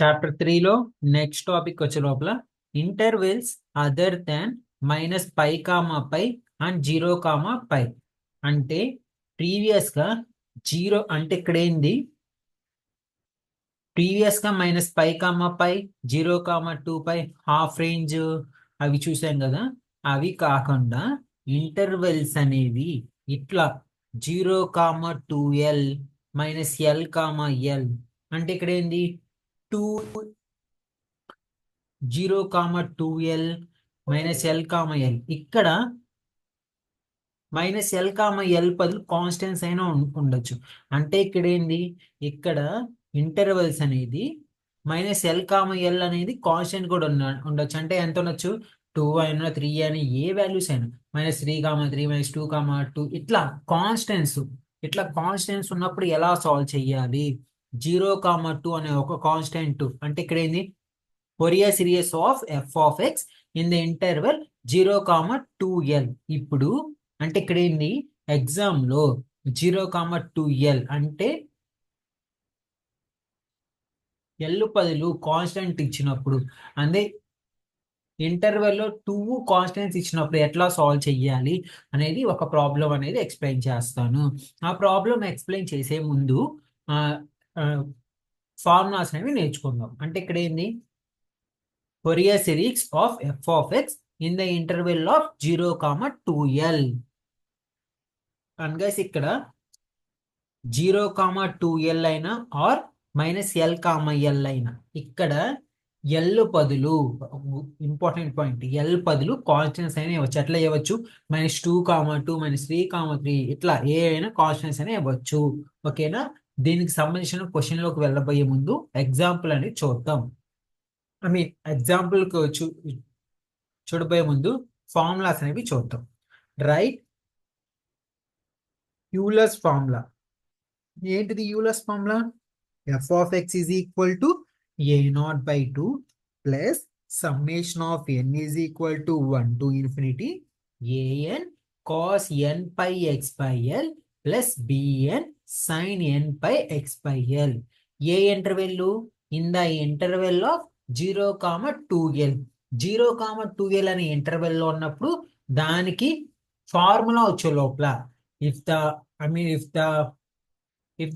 Chapter 3లో next topic వచ్చే లోపల intervals other than -π, π and 0, π అంటే ప్రీవియస్గా 0 అంటే ఇక్కడ ఏంది, ప్రీవియస్గా -π, π 0, 2π హాఫ్ రేంజ్ అవి చూసాం కదా. అవి కాకుండా ఇంటర్వెల్స్ అనేవి ఇట్లా 0, 2l -l, l అంటే ఇక్కడ ఏంది 2 0, 2l -l, l ఇక్కడ -l, l బదులు కాన్స్టెంట్స్ అయినా ఉండొచ్చు. అంటే ఇక్కడ ఏంది, ఇక్కడ ఇంటర్వెల్స్ అనేది -l, l అనేది కాన్స్టెంట్ కూడా ఉండొచ్చు. అంటే ఎంత ఉండొచ్చు, 2 అయినా 3 అయినా ఏ వాల్యూస్ అయినా -3, 3 -2, 2 ఇట్లా కాన్స్టెంట్స్ ఉన్నప్పుడు ఎలా సాల్వ్ చేయాలి. 0, 2 అనే ఒక కాన్స్టెంట్ అంటే ఇక్కడ ఏంది Fourier series of f of x in the interval 0, 2l. ఇప్పుడు అంటే ఇక్కడ ఏంది ఎగ్జామ్ లో 0, 2l అంటే ఎల్ బదులు కాన్స్టెంట్ ఇచ్చినప్పుడు, అంటే ఇంటర్వెల్లో 2 కాన్స్టెంట్స్ ఇచ్చినప్పుడు ఎట్లా సాల్వ్ చేయాలి అనేది ఒక ప్రాబ్లం అనేది ఎక్స్ప్లెయిన్ చేస్తాను. ఆ ప్రాబ్లం ఎక్స్ప్లెయిన్ చేసే ముందు ఫార్ములాస్ అనేవి నేర్చుకుందాం. అంటే ఇక్కడ ఏంది Fourier series of f of x in the interval of 0, 2l. And guys ఇక్కడ 0, 2l అయినా ఆర్ -l, l అయినా ఇక్కడ ఎల్ బదులు ఇంపార్టెంట్ పాయింట్, ఎల్ బదులు కాన్స్టెంట్స్ అయినా ఇవ్వచ్చు. ఎట్లా ఇవ్వచ్చు, -2, 2 -3, 3 ఇట్లా ఏ అయినా కాన్స్టెంట్స్ అయినా ఇవ్వచ్చు. ఓకేనా. దీనికి సంబంధించిన క్వశ్చన్ లోకి వెళ్ళబోయే ముందు ఎగ్జాంపుల్ అనేది చూద్దాం. ఎగ్జాంపుల్ చూడబోయే ముందు ఫార్ములాస్ అనేవి చూద్దాం. Right, Euler's formula. ఏంటిది Euler's formula? f of x is equal to a0/2 plus summation of n is equal to 1 to infinity an cos n pi x by l plus bn sin n pi x by l. A interval? In the interval of 0, 2l. 0, 2l అనే ఇంటర్వెల్లో ఉన్నప్పుడు దానికి formula వచ్చే లోపల if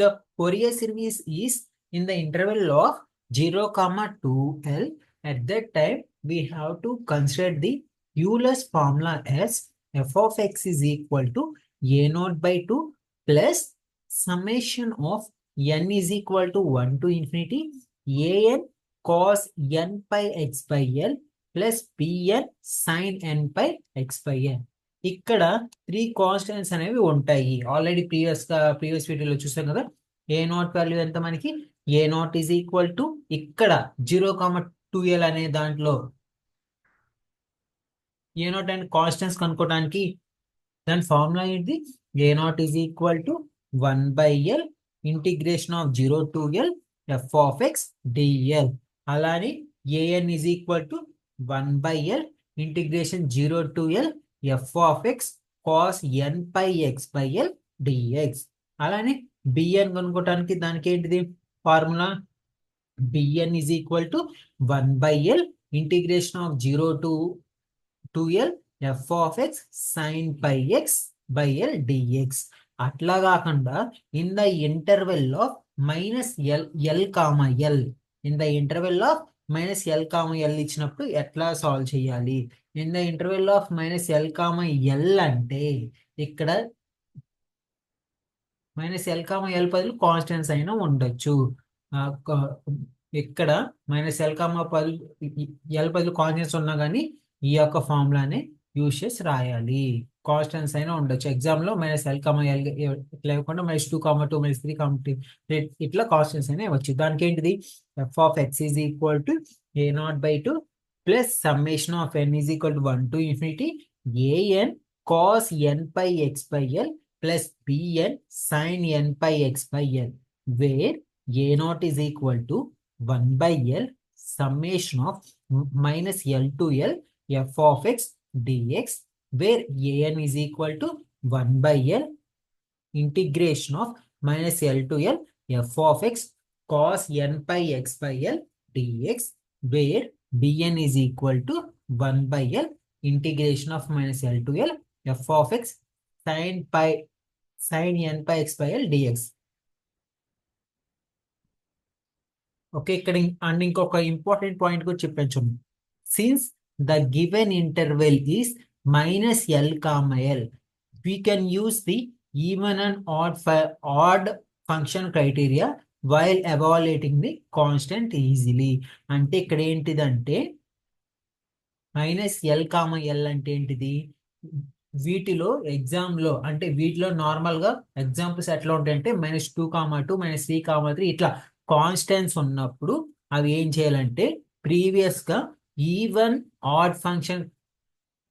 the Fourier series is in the interval of 0, 2l, at that time we have to consider the Euler's formula as f of x is equal to a0/2 plus summation of n is equal to 1 to infinity an cos n pi x by l plus bn sin n pi x by l. ఇక్కడ 3 constants అనేవి ఉంటాయి. Already previous వీడియోలో చూసాం కదా. a0 value ఎంత మనకి, a0 is equal to ఇక్కడ 0, 2l అనే దాంట్లో a0 అండ్ కాన్స్టెంట్స్ కనుక్కోవడానికి దాని ఫార్ములా ఏంటి, a0 is equal to 1/l integration of 0 to l f of x dl. అలానే an is equal to 1/l integration 0 to l f of x cos n pi x by l dx. అలానే bn కనుక్కోవడానికి దానికి ఏంటిది formula, bn is equal to 1/l integration of 0 to 2l f of x sin pi x by l dx. అట్లా కాకుండా in the interval of -l, l, in the interval of -l, l ఇచ్చినప్పుడు ఎట్లా solve చేయాలి. In the interval of -l, l అంటే ఇక్కడ -l, l బదులు constants అయినా ఉండొచ్చు. ఇక్కడ -l, l బదులు కాన్స్టెంట్స్ ఉన్నా కానీ ఈ యొక్క ఫార్ములానే యూజ్ చేసి రాయాలి. కాన్స్టెంట్స్ అయినా ఉండొచ్చు. ఎగ్జామ్ లో -l, l లేకుండా -2, 2 -3, 3 ఇట్లా కాన్స్టెంట్స్ అయినా ఇవ్వచ్చు. దానికి ఏంటిది f of x is equal to a0/2 plus summation of n is equal to 1 to infinity an cos n pi x by l plus bn sin n pi x by l, where a0 is equal to 1/l summation of -l to l f of x dx, where an is equal to 1/l integration of -l to l f of x cos n pi x by l dx, where dn is equal to 1 by L integration of minus L to L f of x sin n pi x by L dx. Okay, ఇక్కడ and ఇంకొక important point కూడా చెప్పాను చూడండి. Since the given interval is minus L comma L, we can use the even and odd function criteria while evaluating the constant easily. అంటే ఇక్కడ ఏంటిదంటే minus L కామ L అంటే ఏంటిది, వీటిలో ఎగ్జామ్లో అంటే వీటిలో నార్మల్గా ఎగ్జాంపుల్స్ ఎట్లా ఉంటాయంటే -2, -3, ఇట్లా కాన్స్టెంట్స్ ఉన్నప్పుడు అవి ఏం చేయాలంటే ప్రీవియస్గా ఈవెన్ ఆడ్ ఫంక్షన్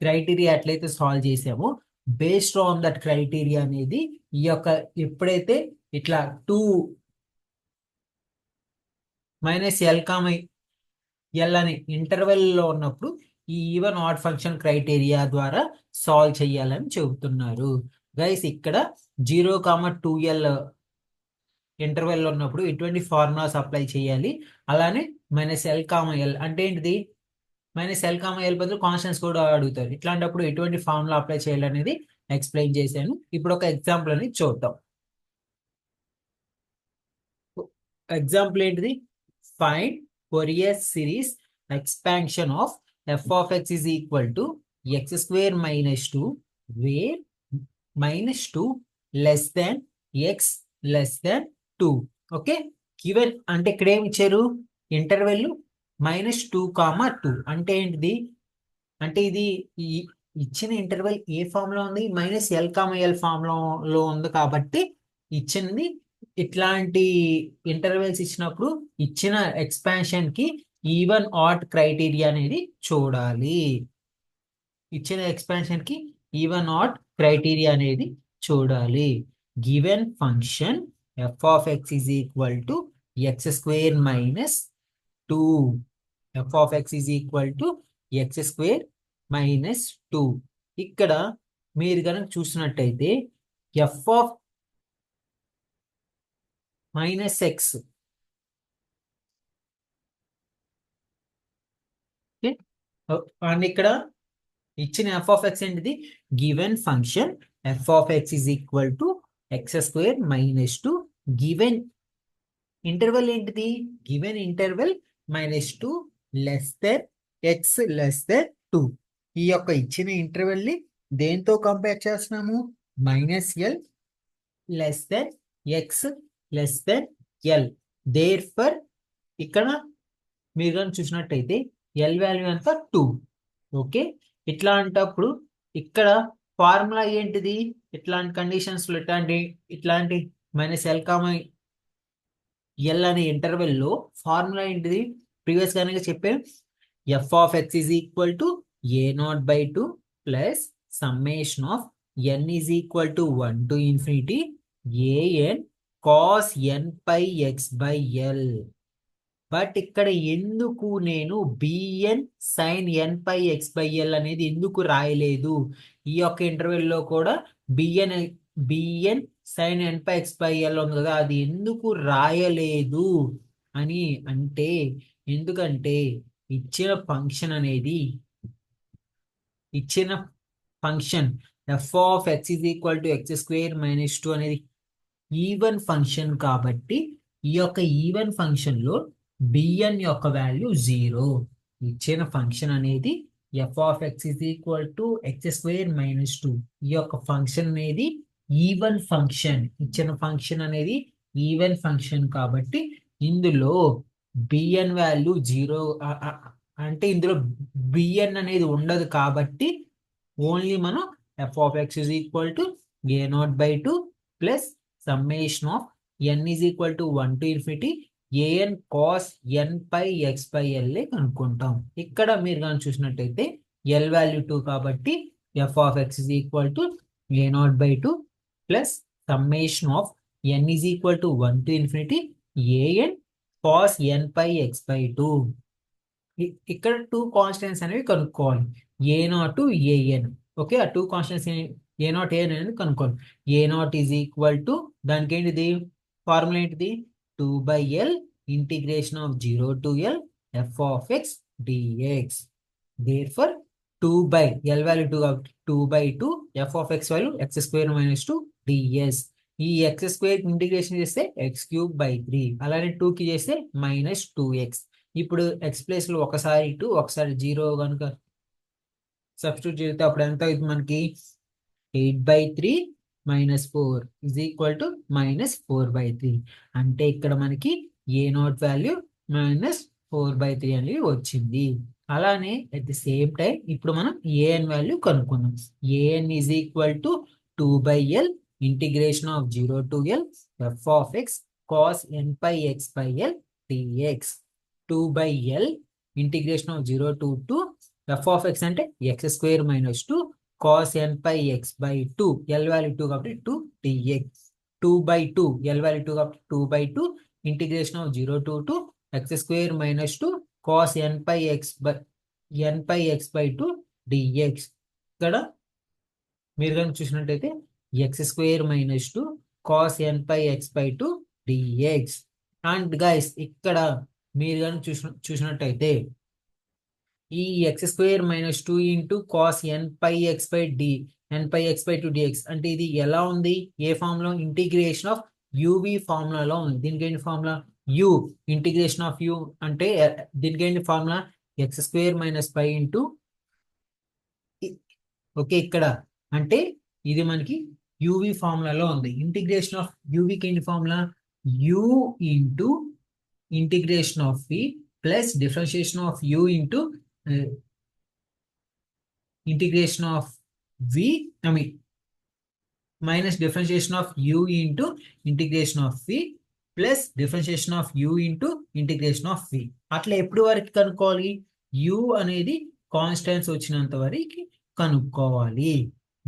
క్రైటీరియా ఎట్లయితే సాల్వ్ చేసామో బేస్డ్ ఆన్ దట్ క్రైటీరియా అనేది ఈ యొక్క ఎప్పుడైతే ఇట్లా 2 -L, L అనే ఇంటర్వెల్లో ఉన్నప్పుడు ఈ ఈవెన్ ఆడ్ ఫంక్షన్ క్రైటీరియా ద్వారా సాల్వ్ చేయాలని చెబుతున్నారు గైస్. ఇక్కడ 0, 2L ఇంటర్వెల్ ఉన్నప్పుడు ఎటువంటి ఫార్ములాస్ అప్లై చేయాలి, అలానే -L, L అంటే ఏంటిది, -L, L బదులు కాన్స్టెంట్స్ కూడా అడుగుతారు. ఇట్లాంటప్పుడు ఎటువంటి ఫార్ములా అప్లై చేయాలి అనేది ఎక్స్ప్లెయిన్ చేశాను. ఇప్పుడు ఒక ఎగ్జాంపుల్ అనేది చూద్దాం. ఎగ్జాంపుల్ ఏంటిది, find Fourier series expansion of f of x is equal to x² - 2 where -2 less than x less than 2. Okay, given అంటే ఇక్కడ ఏమి ఇచ్చారు, ఇంటర్వెల్ -2, 2 అంటే ఏంటిది, అంటే ఇది ఇచ్చిన ఇంటర్వెల్ ఏ ఫామ్ లో ఉంది, -L, L ఫామ్ లో ఉంది కాబట్టి ఇచ్చినది ఇట్లాంటి ఇంటర్వెల్స్ ఇచ్చినప్పుడు ఇచ్చిన ఎక్స్పాన్షన్ కి ఈవెన్ ఆడ్ క్రైటీరియా అనేది చూడాలి. ఇచ్చిన ఎక్స్పాన్షన్ కి ఈవెన్ ఆడ్ క్రైటీరియా అనేది చూడాలి. Given function f of x is equal to x² - 2. f of x is equal to x² - 2. ఇక్కడ మీరు కనుక చూసినట్టయితే f of -x, అండ్ ఇక్కడ ఇచ్చిన f of x ఏంటిది, given function f of x is equal to x² - 2. Given interval ఏంటిది, given interval -2 less than x less than 2. ఈ యొక్క ఇచ్చిన ఇంటర్వెల్ ని దేంతో కంపేర్ చేస్తున్నాము, -L less than x less than L. Therefore ఇక్కడ మీరు కానీ చూసినట్టయితే L వాల్యూ ఎంత, 2. ఓకే, ఇట్లాంటప్పుడు ఇక్కడ ఫార్ములా ఏంటిది, ఇట్లాంటి కండిషన్స్ లో ఇట్లాంటి -L, L అనే ఇంటర్వెల్ లో ఫార్ములా ఏంటిది, ప్రీవియస్ గానే చెప్పాం, f of x is equal to a0/2 plus summation of n is equal to 1 to infinity an cos n pi x by L. But ఇక్కడ ఎందుకు నేను bn sin n pi x by L అనేది ఎందుకు రాయలేదు, ఈ యొక్క ఇంటర్వెల్లో కూడా bn sin n pi x by L ఉంది కదా, అది ఎందుకు రాయలేదు అని అంటే, ఎందుకంటే ఇచ్చిన function f of x is equal to x² - 2 అనేది ఈవెన్ ఫంక్షన్ కాబట్టి ఈ యొక్క ఈవెన్ ఫంక్షన్ లో bn యొక్క వాల్యూ 0. ఇచ్చిన ఫంక్షన్ అనేది f of x is equal to x² - 2. ఈ యొక్క ఫంక్షన్ అనేది ఈవెన్ ఫంక్షన్, ఇచ్చిన ఫంక్షన్ అనేది ఈవెన్ ఫంక్షన్ కాబట్టి ఇందులో bn వాల్యూ 0, అంటే ఇందులో bn అనేది ఉండదు కాబట్టి ఓన్లీ మనం f of x is equal to a0/2 plus summation of n is equal to 1 to infinity an cos n pi x by L కనుక్కుంటాం. ఇక్కడ మీరు కానీ చూసినట్టయితే L వాల్యూ 2 కాబట్టి f of x is equal to a0/2 plus summation of n is equal to 1 to infinity an cos n pi x by 2. ఇక్కడ 2 constants అనేవి కనుక్కోవాలి, a0 an. Okay, ఆ 2 constants a0 an అనేది కనుక్కోవాలి. a0 is equal to దానికి ఏంటిది formula ఏంటిది, 2/L integration of 0 to L f of x dx. Therefore 2 by L value 2 కాబట్టి 2 by 2 f of x value x square minus 2 ds. ఈ x square integration చేస్తే x cube by 3, అలానే 2 కి చేస్తే minus 2x. ఇప్పుడు x place లో ఒకసారి 2 ఒకసారి 0 కనుక సబ్స్టిట్యూట్ చేస్తే అప్పుడు ఎంత అవుతుంది మనకి 8/3 minus 4 is equal to minus 4/3. అంటే ఇక్కడ మనకి ఏ నాట్ వాల్యూ మైనస్ 4/3 అనేది వచ్చింది. అలానే అట్ ది సేమ్ టైం ఇప్పుడు మనం ఏఎన్ వాల్యూ కనుక్కుందాం. A n is equal to 2/L integration of 0 to L f of x cos n pi x by L dx. 2/L integration of 0 to 2 f of x అంటే x square minus 2 cos n pi x by 2 L value 2 కాబట్టి 2 dx. 2/2 L value 2 కాబట్టి 2/2 integration of 0 to 2 x square minus 2 cos n pi x by 2 dx. ఇక్కడ మీరు కనుక చూసినట్టయితే x square minus 2 cos n pi x by 2 dx. And guys ఇక్కడ మీరు కనుక చూసినట్టయితే ఈ x square minus 2 into cos n pi x by 2 dx అంటే ఇది ఎలా ఉంది, ఏ ఫామ్ లో, ఇంటిగ్రేషన్ ఆఫ్ యువి ఫార్ములాలో ఉంది. దీనికి ఏంటి formula, u integration of u అంటే దీనికి ఏంటి formula x square minus 5 into, okay ఇక్కడ అంటే ఇది మనకి యువి ఫార్ములాలో ఉంది. ఇంటిగ్రేషన్ ఆఫ్ యువికి ఏంటి formula, u into integration of v plus differentiation of u into integration of v, I mean minus differentiation of u into integration of v plus differentiation of u into integration of v. అట్లా ఎప్పుడు వరకు కనుక్కోవాలి, u అనేది constants వచ్చినంత వరకు కనుక్కోవాలి.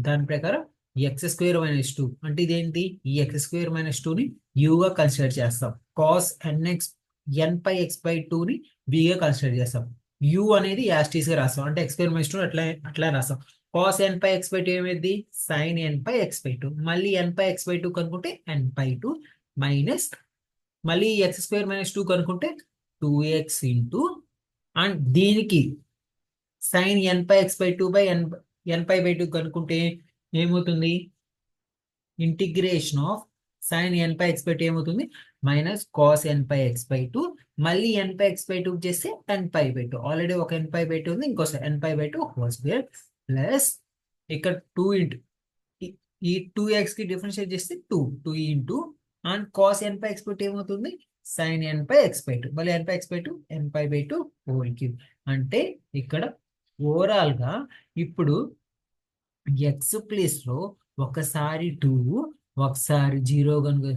దాని ప్రకారం ఎక్స్ స్క్వేర్ మైనస్ 2 అంటే ఇదేంటి, ఈ ఎక్స్ స్క్వేర్ మైనస్ 2ని యూగా కన్సిడర్ చేస్తాం. Cos n pi x by 2ని విగా కన్సిడర్ చేస్తాం. u అనేది యాస్టీస్ గా రాస్తాం, అంటే x స్క్వేర్ మైనస్ 2 అట్లా రాస్తాం. Cos n pi x by 2 ఏమైంది, sine n pi x by 2. మళ్ళీ n పై x బై 2 కనుక్కుంటే n పై 2 మైనస్ మళ్ళీ x స్క్వేర్ మైనస్ 2 కనుక్కుంటే 2x ఇంటూ, అండ్ దీనికి sine n pi x by 2 by n pi by 2 కనుక్కుంటే ఏమవుతుంది, integration of sine n pi x by 2 ఏమవుతుంది minus cos n pi x by 2. మళ్ళీ n pi x by 2 చేస్తే n pi by 2, already ఒక n pi by 2 ఉంది, ఇంకోసారి n pi by 2 whole square plus ఇక్కడ 2 into ఈ 2x కి differentiate చేస్తే 2 into and cos n pi x by 2 ఏమవుతుంది sine n pi x by 2, మళ్ళీ n pi x by 2 n pi by 2 whole cube. అంటే ఇక్కడ ఓవరాల్ గా ఇప్పుడు ఎక్స్ ప్లేస్ లో ఒకసారి 2 ఒకసారి 0 కనుక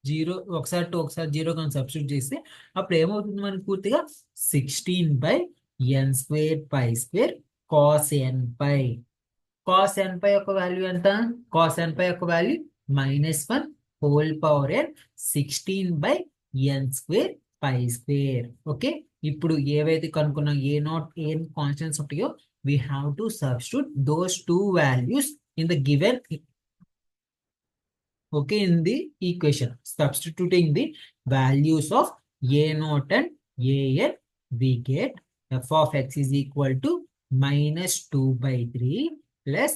0 ఒకసారి 2 ఒకసారి 0 కనుక సబ్స్టిట్యూట్ చేస్తే అప్పుడు ఏమవుతుంది మనకి పూర్తిగా 16/n square pi square cos n pi. Cos n pi యొక్క వాల్యూ ఎంత, కాస్ n పై యొక్క value -1 whole power n 16/n square pi square. Okay, ఇప్పుడు ఏవైతే కనుక్కున్నాం ఏ నాట్ ఏం కాన్స్టెంట్స్ ఉంటాయో we have to substitute those two values in the given, okay, in the equation. Substituting the values of a naught and an, we get f of x is equal to -2/3 plus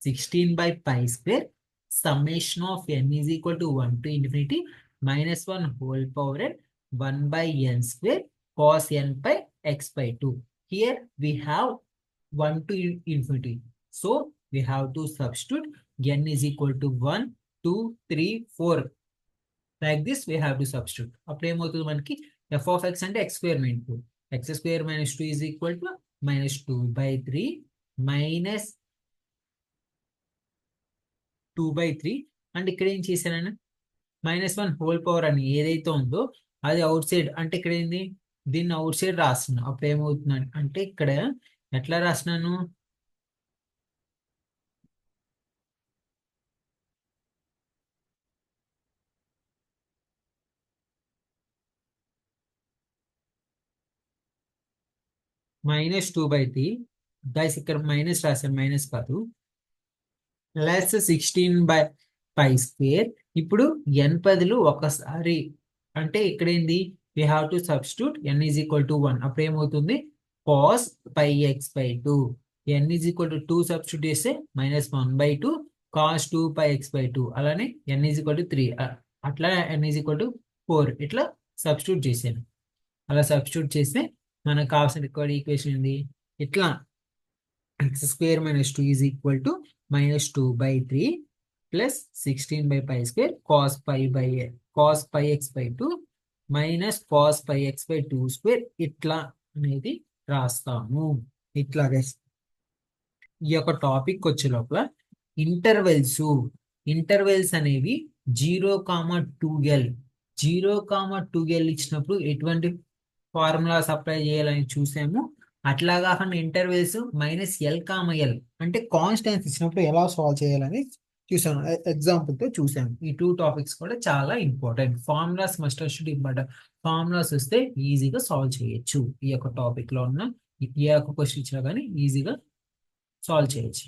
16 by pi square summation of n is equal to 1 to infinity -1 whole power n 1/n square cos n by x by 2. Here we have 1 to infinity. So we have to substitute n is equal to 1, 2, 3, 4. Like this we have to substitute. అప్పుడు ఏమవుతుంది మనకి f of x అంటే x square minus 2. x square minus 2 is equal to -2/3 minus 2/3. And ఇక్కడ ఏం చేశాను, -1 whole power అని ఏదైతే ఉందో అది అవుట్ సైడ్, అంటే ఇక్కడ ఏంది దీన్ని అవుట్ సైడ్ రాస్తున్నా. అప్పుడు ఏమవుతుంది అంటే ఇక్కడ ఎట్లా రాసినాను, -2/3 గైస్, ఇక్కడ మైనస్ రాశాను, మైనస్ కాదు, ప్లస్ 16/π స్క్వేర్. ఇప్పుడు n పదులు ఒకసారి అంటే ఇక్కడ ఏంది we have to substitute n is equal to 1. అప్పుడు ఏమవుతుంది cos pi x by 2. n is equal to 2 substitute చేస్తే -1/2 cos 2 pi x by 2. అలానే n is equal to 3. అట్లా n is equal to 4. ఇట్లా సబ్స్టిట్యూట్ చేసాను. అలా సబ్స్టిట్యూట్ చేస్తే మనకు కావాల్సిన రిక్వైర్డ్ ఈక్వేషన్ ఏంది ఇట్లా x² - 2 is equal to -2/3 plus 16/pi² cos pi x by 2 minus cos pi x by 2 square ఇట్లా అనేది రాస్తాము. ఇట్లా ఈ యొక్క టాపిక్ వచ్చే లోపల ఇంటర్వెల్స్ అనేవి 0,2l ఇచ్చినప్పుడు ఎటువంటి ఫార్ములాస్ అప్లై చేయాలని చూసాము. అట్లా కాకుండా ఇంటర్వెల్స్ -l,l అంటే కాన్స్టెన్స్ ఇచ్చినప్పుడు ఎలా సాల్వ్ చేయాలని చూసాను. ఎగ్జాంపుల్తో చూసాము. ఈ 2 టాపిక్స్ కూడా చాలా important. Formulas must should important. Formulas వస్తే ఈజీగా సాల్వ్ చేయొచ్చు. ఈ యొక్క టాపిక్ లో ఉన్న ఏ యొక్క క్వశ్చన్ ఇచ్చినా కానీ ఈజీగా సాల్వ్ చేయొచ్చు.